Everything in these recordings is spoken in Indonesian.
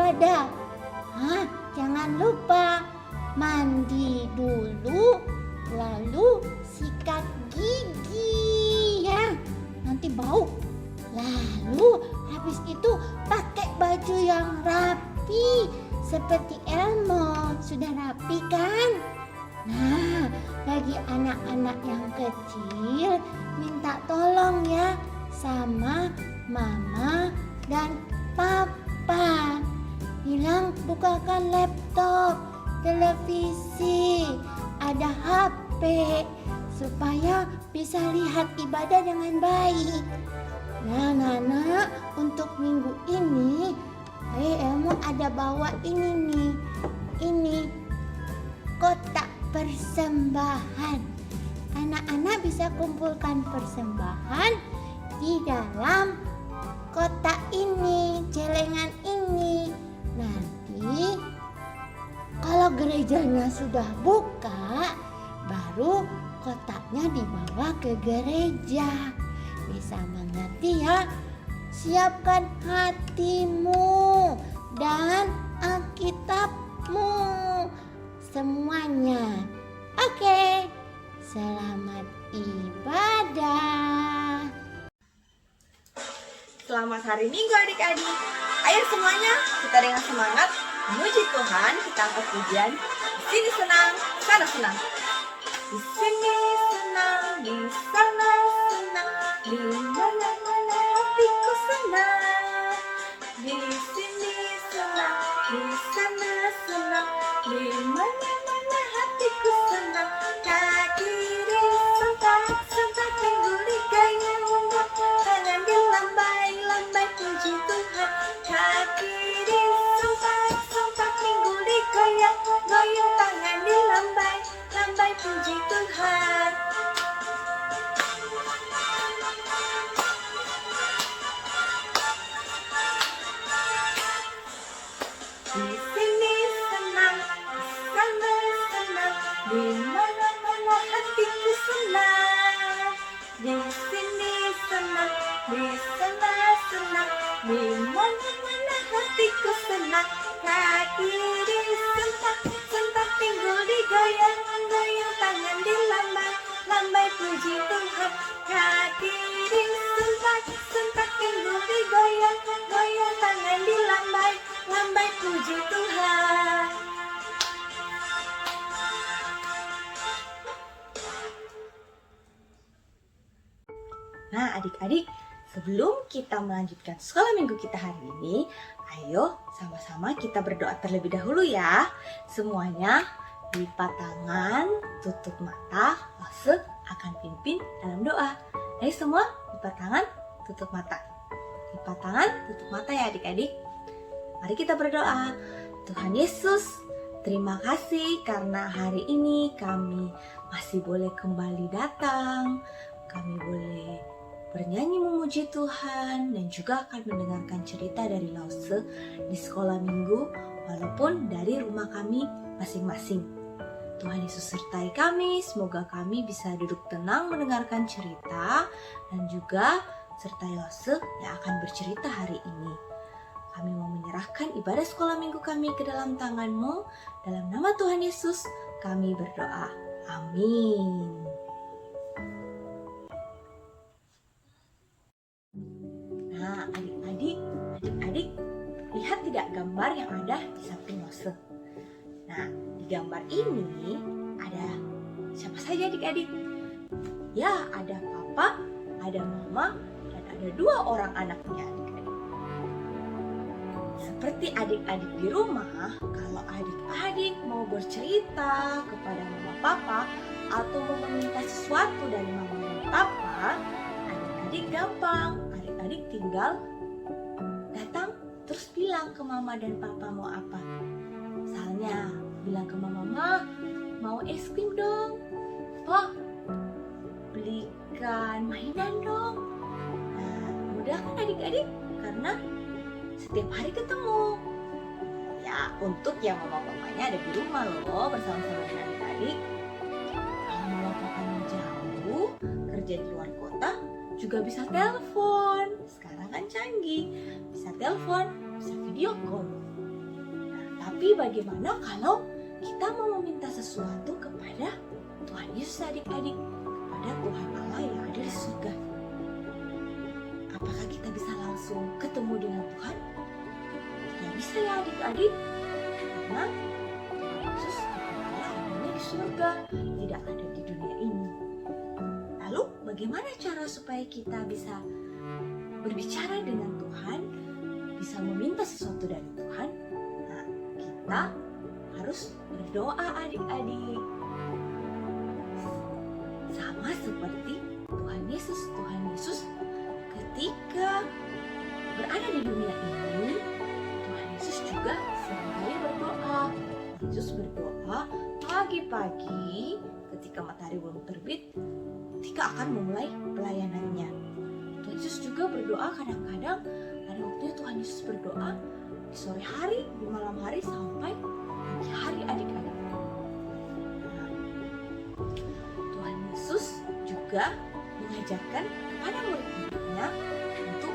ibadah. Jangan lupa mandi dulu, lalu sikat gigi ya, nanti bau. Lalu habis itu pakai baju yang rapi seperti Elmo. Sudah rapi kan? Nah, bagi anak-anak yang kecil minta tolong ya sama mama dan papa. Bilang bukakan laptop, televisi, ada HP supaya bisa lihat ibadah dengan baik. Nah, Nana, untuk minggu ini Elmo ada bawa ini nih. Ini kotak persembahan. Anak-anak bisa kumpulkan persembahan di dalam kotak ini, celengan ini. Nanti kalau gerejanya sudah buka, baru kotaknya dibawa ke gereja. Bisa mengerti ya? Siapkan hatimu dan Alkitabmu semuanya. Oke, selamat ibadah. Selamat hari Minggu adik-adik. Ayo semuanya kita dengan semangat memuji Tuhan. Kita angkat pujian. Di sini senang, sana senang. Di sini senang, di sana senang, di mana-mana hatiku senang. Di sini senang, di sana senang, di mana-mana hatiku senang. Kaki disentak-sentak, pinggul digayung, tangan dilambai-lambai, puji Tuhan. Kaki disentak-sentak, pinggul digoyang-goyang, tangan dilambai-lambai, puji Tuhan. Di sini senang, di sana senang, di mana-mana hatiku senang. Di sini senang, di sana senang, di mana-mana hatiku senang. Kaki disentak-sentak, pinggul digoyang-goyang, tangan dilambai-lambai, puji Tuhan. Kaki disentak-sentak, pinggul digoyang-goyang, tangan dilambai-lambai, puji Tuhan. Nah adik-adik, sebelum kita melanjutkan sekolah minggu kita hari ini, ayo sama-sama kita berdoa terlebih dahulu ya. Semuanya lipat tangan, tutup mata, Lause akan pimpin dalam doa. Ayo semua lipat tangan, tutup mata. Lipat tangan, tutup mata ya adik-adik. Mari kita berdoa. Tuhan Yesus, terima kasih karena hari ini kami masih boleh kembali datang. Kami boleh bernyanyi memuji Tuhan dan juga akan mendengarkan cerita dari Lause di sekolah minggu walaupun dari rumah kami masing-masing. Tuhan Yesus sertai kami, semoga kami bisa duduk tenang mendengarkan cerita dan juga sertai Lause yang akan bercerita hari ini. Kami mau menyerahkan ibadah sekolah minggu kami ke dalam tangan-Mu. Dalam nama Tuhan Yesus kami berdoa. Amin. Nah, adik-adik, lihat tidak gambar yang ada di samping Lause? Nah, di gambar ini ada siapa saja adik-adik? Ya, ada papa, ada mama, dan ada 2 orang anaknya adik-adik. Seperti adik-adik di rumah, kalau adik-adik mau bercerita kepada mama papa atau mau meminta sesuatu dari mama dan papa, adik-adik gampang. Adik tinggal datang terus bilang ke mama dan papa mau apa. Misalnya bilang ke mama, mau es krim dong. Pa, belikan mainan dong. Nah, mudah kan adik-adik? Karena setiap hari ketemu. Ya, untuk yang mama papanya ada di rumah loh bersama-sama dengan adik-adik. Kalau mama papanya jauh kerja di luar kota, juga bisa telepon. Sekarang kan canggih, bisa telepon, bisa video call. Tapi bagaimana kalau kita mau meminta sesuatu kepada Tuhan Yesus adik-adik, kepada Tuhan Allah yang ada di surga? Apakah kita bisa langsung ketemu dengan Tuhan? Tidak bisa ya adik-adik, karena Tuhan Yesus Allah adanya di surga, tidak ada di dunia ini. Lalu bagaimana cara supaya kita bisa berbicara dengan Tuhan, bisa meminta sesuatu dari Tuhan? Nah, kita harus berdoa adik-adik. Sama seperti Tuhan Yesus ketika berada di dunia ini, Tuhan Yesus juga seringkali berdoa. Yesus berdoa pagi-pagi ketika matahari belum terbit, ketika akan memulai pelayanannya. Tuhan Yesus juga berdoa kadang-kadang ada waktunya Tuhan Yesus berdoa di sore hari, di malam hari, sampai pagi hari adik-adik. Nah, Tuhan Yesus juga mengajarkan kepada murid-muridnya untuk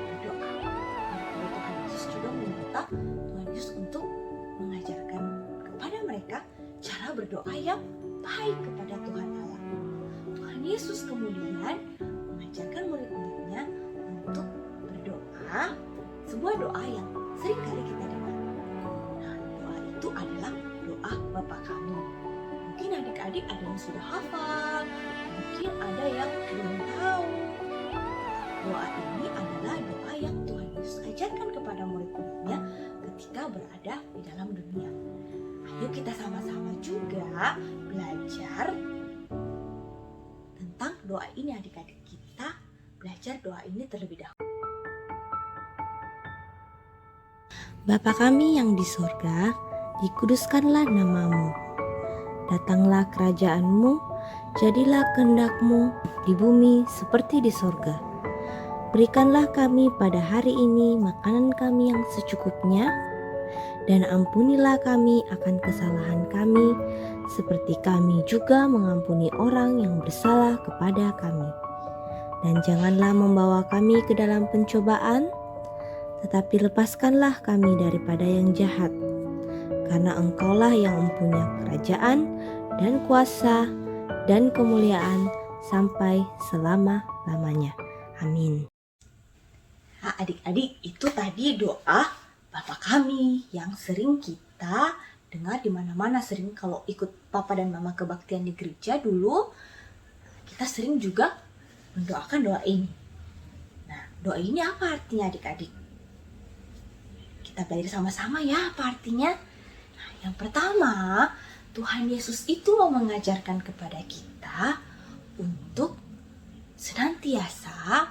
berdoa. Nah, Tuhan Yesus juga meminta Tuhan Yesus untuk mengajarkan kepada mereka cara berdoa yang baik kepada Tuhan Allah. Tuhan Yesus kemudian mengajarkan murid-muridnya untuk berdoa, sebuah doa yang sering kali kita dengar. Nah, doa itu adalah doa Bapa Kami. Mungkin adik-adik ada yang sudah hafal, mungkin ada yang belum tahu. Doa ini adalah doa yang Tuhan Yesus ajarkan kepada murid-muridnya ketika berada di dalam dunia. Ayo kita sama-sama juga belajar tentang doa ini adik-adik. Kita belajar doa ini terlebih dahulu. Bapa kami yang di sorga, dikuduskanlah namamu. Datanglah kerajaanmu, jadilah kehendak-mu di bumi seperti di sorga. Berikanlah kami pada hari ini makanan kami yang secukupnya, dan ampunilah kami akan kesalahan kami, seperti kami juga mengampuni orang yang bersalah kepada kami. Dan janganlah membawa kami ke dalam pencobaan, tetapi lepaskanlah kami daripada yang jahat. Karena Engkaulah yang mempunyai kerajaan dan kuasa dan kemuliaan sampai selama-lamanya. Amin. Nah, adik-adik, itu tadi doa Bapa Kami yang sering kita dengar di mana-mana. Sering kalau ikut Papa dan Mama kebaktian di gereja dulu, kita sering juga mendoakan doa ini. Nah, doa ini apa artinya adik-adik? Kita belajar sama-sama ya apa artinya. Nah, yang pertama, Tuhan Yesus itu mau mengajarkan kepada kita untuk senantiasa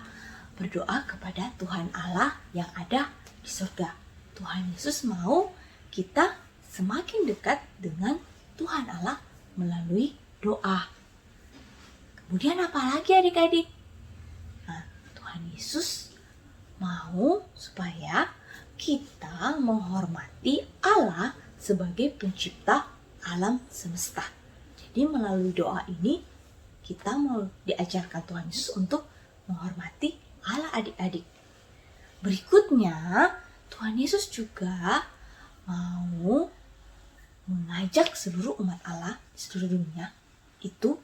berdoa kepada Tuhan Allah yang ada di surga. Tuhan Yesus mau kita semakin dekat dengan Tuhan Allah melalui doa. Kemudian apa lagi adik-adik? Nah, Tuhan Yesus mau supaya kita menghormati Allah sebagai pencipta alam semesta. Jadi melalui doa ini kita mau diajarkan Tuhan Yesus untuk menghormati Allah adik-adik. Berikutnya, Tuhan Yesus juga mau mengajak seluruh umat Allah di seluruh dunia itu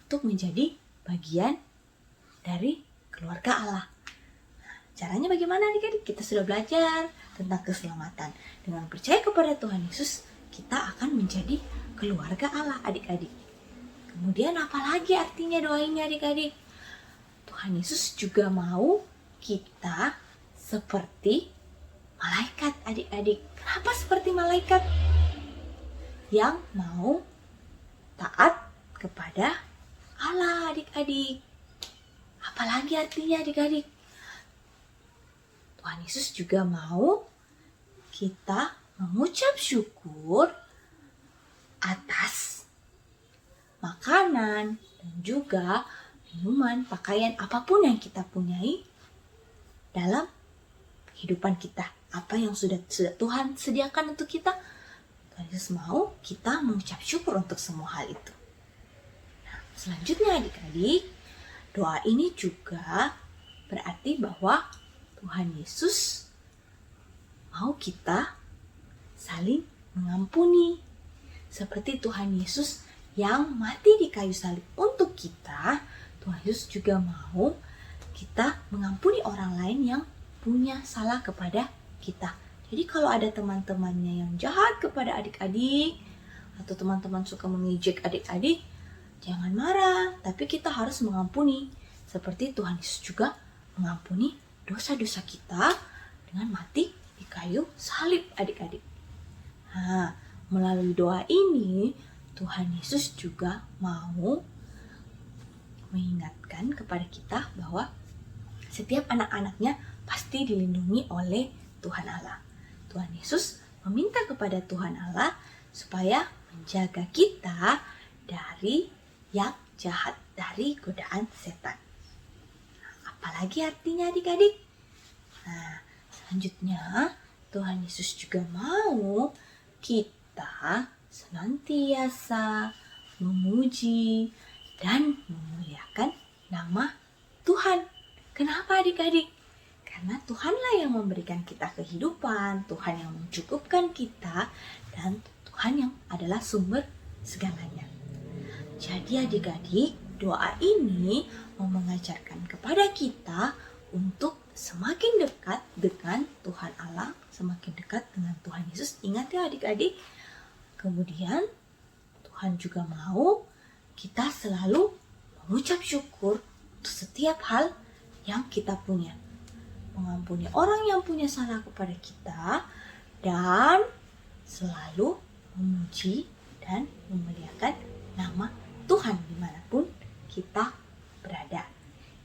untuk menjadi bagian dari keluarga Allah. Nah, caranya bagaimana adik-adik? Kita sudah belajar tentang keselamatan. Dengan percaya kepada Tuhan Yesus, kita akan menjadi keluarga Allah adik-adik. Kemudian apalagi artinya doa ini adik-adik? Tuhan Yesus juga mau kita seperti malaikat adik-adik. Kenapa seperti malaikat? Yang mau taat kepada Allah adik-adik. Apalagi artinya adik-adik? Tuhan Yesus juga mau kita mengucap syukur atas makanan dan juga minuman, pakaian, apapun yang kita punyai dalam kehidupan kita. Apa yang sudah Tuhan sediakan untuk kita, Tuhan Yesus mau kita mengucap syukur untuk semua hal itu. Nah, selanjutnya adik-adik, doa ini juga berarti bahwa Tuhan Yesus mau kita saling mengampuni. Seperti Tuhan Yesus yang mati di kayu salib untuk kita, Tuhan Yesus juga mau kita mengampuni orang lain yang punya salah kepada kita. Jadi kalau ada teman-temannya yang jahat kepada adik-adik, atau teman-teman suka mengejek adik-adik, jangan marah, tapi kita harus mengampuni. Seperti Tuhan Yesus juga mengampuni dosa-dosa kita dengan mati di kayu salib adik-adik. Nah, melalui doa ini, Tuhan Yesus juga mau mengingatkan kepada kita bahwa setiap anak-anaknya pasti dilindungi oleh Tuhan Allah. Tuhan Yesus meminta kepada Tuhan Allah supaya menjaga kita dari yang jahat, dari godaan setan. Nah, apalagi artinya adik-adik? Nah, selanjutnya Tuhan Yesus juga mau kita senantiasa memuji dan memuliakan nama Tuhan. Kenapa adik-adik? Karena Tuhanlah yang memberikan kita kehidupan, Tuhan yang mencukupkan kita, dan Tuhan yang adalah sumber segalanya. Jadi adik-adik, doa ini mau mengajarkan kepada kita untuk semakin dekat dengan Tuhan Allah, semakin dekat dengan Tuhan Yesus. Ingat ya adik-adik. Kemudian Tuhan juga mau kita selalu mengucap syukur untuk setiap hal yang kita punya. Mengampuni orang yang punya salah kepada kita, dan selalu memuji dan memuliakan nama Tuhan dimanapun kita berada.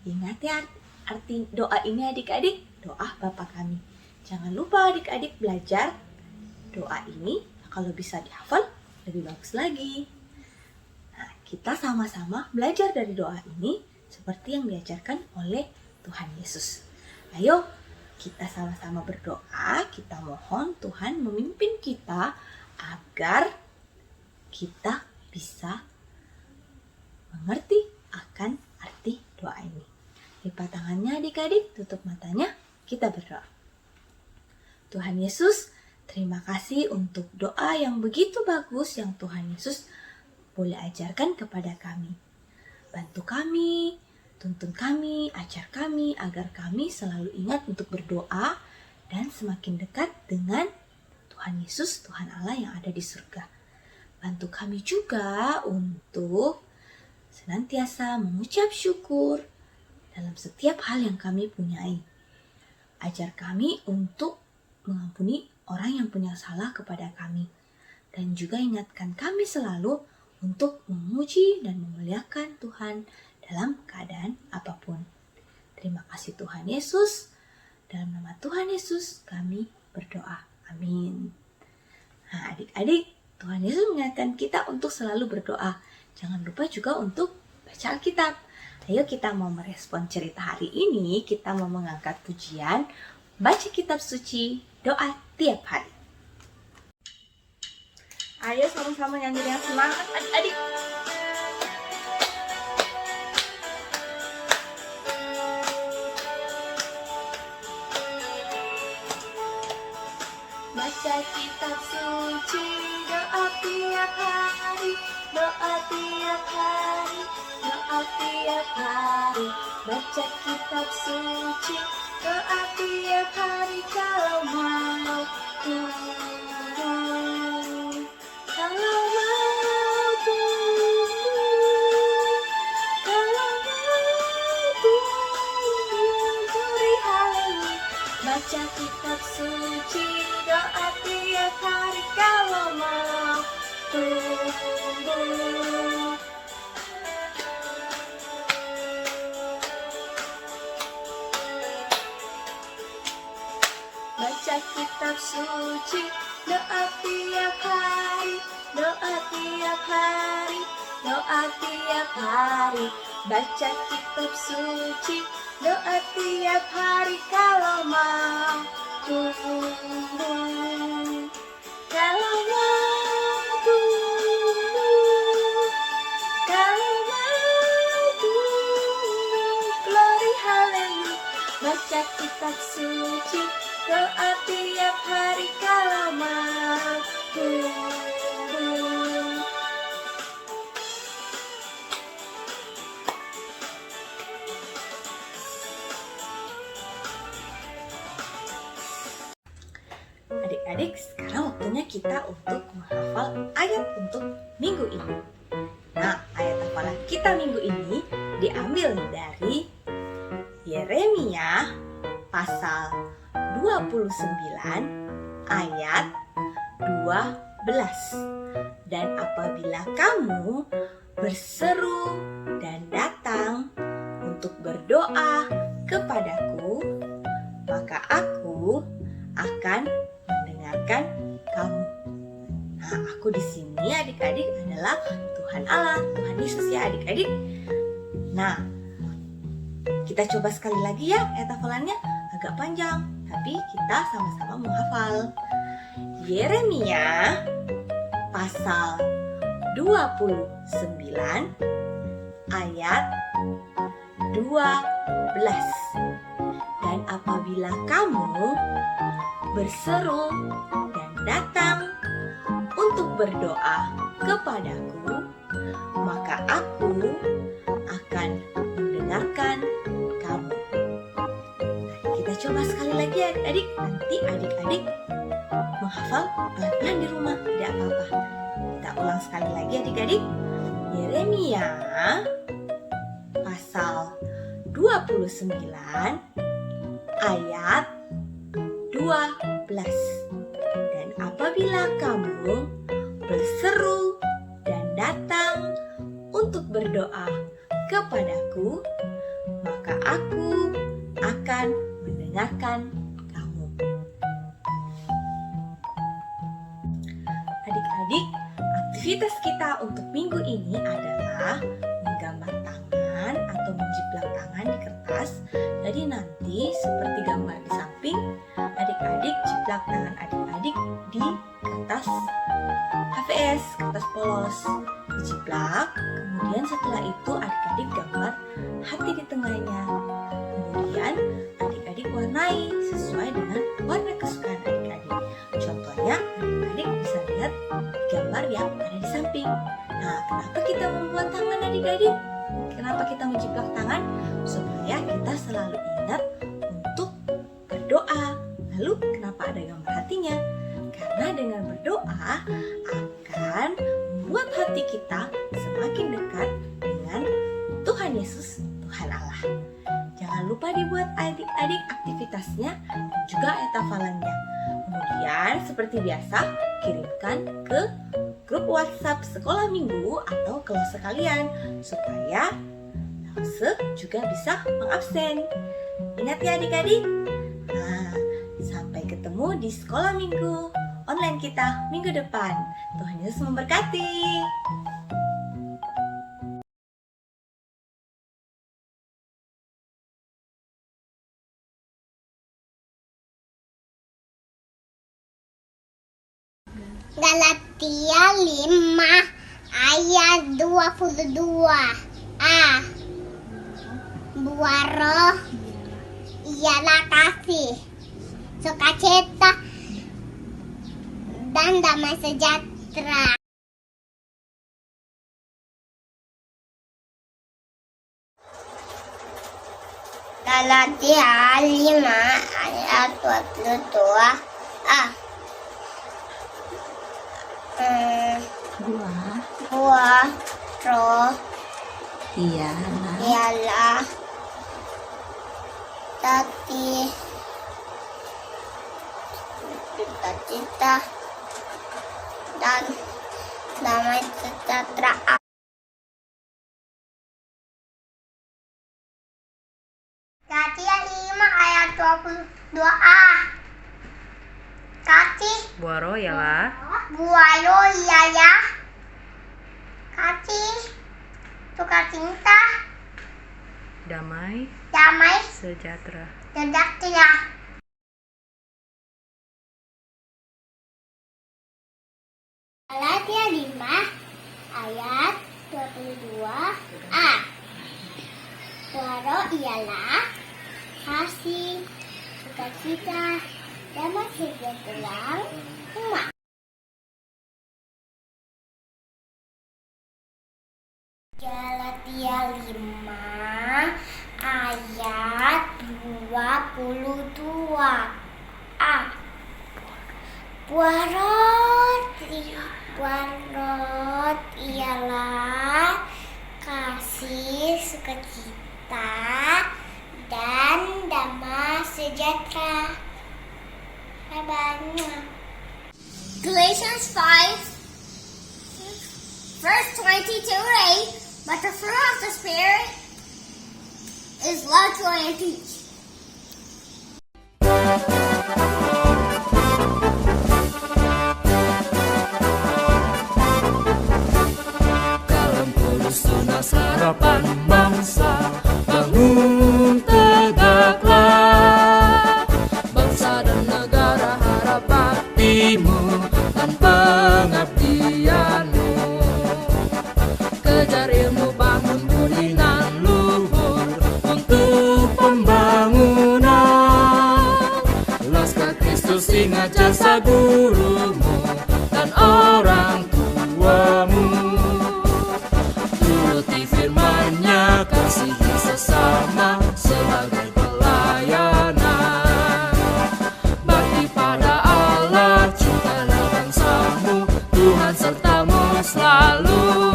Ingat ya arti doa ini adik-adik, doa Bapa kami. Jangan lupa adik-adik belajar doa ini, kalau bisa dihafal lebih bagus lagi. Nah, kita sama-sama belajar dari doa ini seperti yang diajarkan oleh Tuhan Yesus. Ayo kita sama-sama berdoa, kita mohon Tuhan memimpin kita agar kita bisa mengerti akan arti doa ini. Lipat tangannya adik-adik, tutup matanya, kita berdoa. Tuhan Yesus, terima kasih untuk doa yang begitu bagus yang Tuhan Yesus boleh ajarkan kepada kami. Bantu kami, tuntun kami, ajar kami agar kami selalu ingat untuk berdoa dan semakin dekat dengan Tuhan Yesus, Tuhan Allah yang ada di surga. Bantu kami juga untuk senantiasa mengucap syukur dalam setiap hal yang kami punyai. Ajar kami untuk mengampuni orang yang punya salah kepada kami. Dan juga ingatkan kami selalu untuk memuji dan memuliakan Tuhan dalam keadaan apapun. Terima kasih Tuhan Yesus. Dalam nama Tuhan Yesus kami berdoa. Amin. Nah adik-adik, Tuhan Yesus mengingatkan kita untuk selalu berdoa. Jangan lupa juga untuk baca Alkitab. Ayo kita mau merespon cerita hari ini. Kita mau mengangkat pujian, baca kitab suci, doa tiap hari. Ayo sama-sama nyanyi dengan semangat adik-adik. Baca kitab suci, doa tiap hari, doa tiap hari, doa tiap hari. Baca kitab suci, doa tiap hari kalau mau tunggu, kalau mau tunggu, kalau mau tunggu, beri haleluya. Baca kitab suci, doa tiap hari kalau mau tunggu. Baca kitab suci, doa tiap hari, doa tiap hari, doa tiap hari. Baca kitab suci, doa tiap hari kalau mau tunggu, kalau mau tunggu, kalau mau tunggu, glory haleluya. Baca kitab suci, doa tiap hari kalau mau tunggu. sekarang waktunya kita untuk menghafal ayat untuk minggu ini. Nah, ayat hafalan kita minggu ini diambil dari Yeremia pasal 29 ayat 12. Dan apabila kamu berseru dan datang untuk berdoa kepadaku, maka aku akan mendengarkan kamu. Nah, aku di sini adik-adik adalah Tuhan Allah, Tuhan Yesus ya adik-adik. Nah, kita coba sekali lagi ya ayat hafalannya, agak panjang, tapi kita sama-sama menghafal. Yeremia pasal 29 ayat 12. Dan apabila kamu berseru dan datang untuk berdoa kepadaku, maka aku akan mendengarkan kamu. Nah, kita coba sekali lagi adik-adik. Nanti adik-adik menghafal pelan-pelan di rumah, tidak apa-apa. Kita ulang sekali lagi adik-adik. Yeremia pasal 29 ayat 12. Dan apabila kamu berseru dan datang untuk berdoa kepadaku, maka aku akan mendengarkan kamu. Adik-adik, aktivitas kita untuk minggu ini adalah menggambar tangan atau menjiplak tangan di kertas. Jadi nanti seperti gambar di samping, adik-adik jiplak tangan adik-adik di kertas HVS, kertas polos, dijiplak. Kemudian setelah itu adik-adik gambar hati di tengahnya. Kemudian adik-adik warnai sesuai dengan warna kesukaan adik-adik. Contohnya adik-adik bisa lihat gambar yang ada di samping. Nah, kenapa kita membuat tangan adik-adik? Kenapa kita menjiplak tangan? Supaya kita selalu ingat untuk berdoa. Lalu kenapa ada gambar hatinya? Karena dengan berdoa akan membuat hati kita semakin dekat dengan Tuhan Yesus, Tuhan Allah. Jangan lupa dibuat adik-adik aktivitasnya dan juga ayat hafalannya. Kemudian seperti biasa kirimkan ke grup WhatsApp sekolah minggu atau kelas kalian supaya Lause juga bisa mengabsen. Ingat ya adik-adik. Nah, sampai ketemu di sekolah minggu online kita minggu depan. Tuhan Yesus memberkati. Galatia 5 ayat 22. A. Buah roh ialah kasih, sukacita, dan damai sejahtera. Galatia 5 ayat 22. A. Buah roh ialah kasih, sukacita, dan damai sejahtera. Galatia 5 ayat 22a. Kasih Buah roh ialah buah roh ialah kasih, sukacita, damai damai sejahtera. sejahtera. Galatia 5 ayat 22a. Buah roh ialah kasih, sukacita, damai sejahtera. Galatia 5 ayat 22a. Warot ialah kasih, sukacita, dan damai sejahtera. Bye-bye. Galatians 5, verse 22 read, but the fruit of the Spirit is love, joy, and peace. Tunas harapan bangsa, bangun tegaklah. Bangsa dan negara harap baktimu dan pengabdianmu. Kejar ilmu, bangun budi nan luhur untuk pembangunan. Laskar Kristus, ingat jasa gurumu dan orang tuamu. Firman-Nya, kasihi sesama sebagai pelayanan. Bakti pada Allah, cintalah bangsamu, Tuhan sertamu selalu.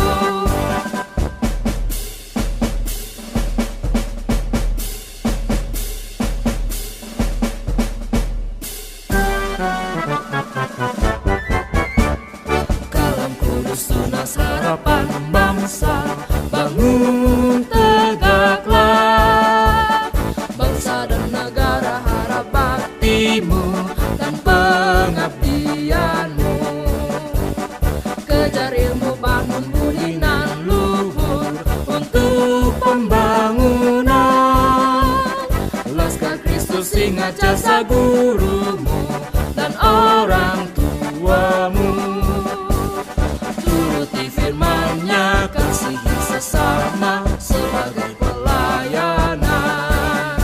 Kalam kudus, tunas harapan bangsa, bangun tegaklah. Bangsa dan negara harap baktimu dan pengabdianmu. Kejar ilmu, bangun budi nan luhur untuk pembangunan. Laskar Kristus, ingat jasa gurumu dan orang tuamu. Turuti firman-Nya, kasihi sesama sebagai pelayanan.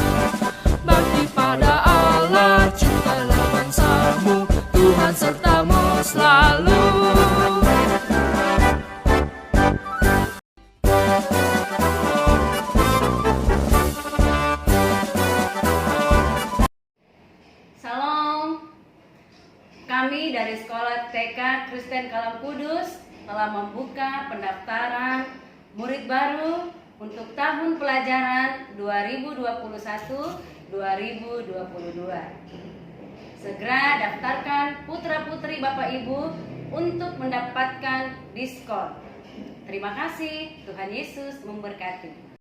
Bakti pada Allah, cintalah bangsamu, Tuhan sertamu selalu. Salam. Kami dari Sekolah TK Kristen Kalam Kudus telah membuka pendaftaran murid baru untuk tahun pelajaran 2021-2022. Segera daftarkan putra-putri Bapak Ibu untuk mendapatkan diskon. Terima kasih, Tuhan Yesus memberkati.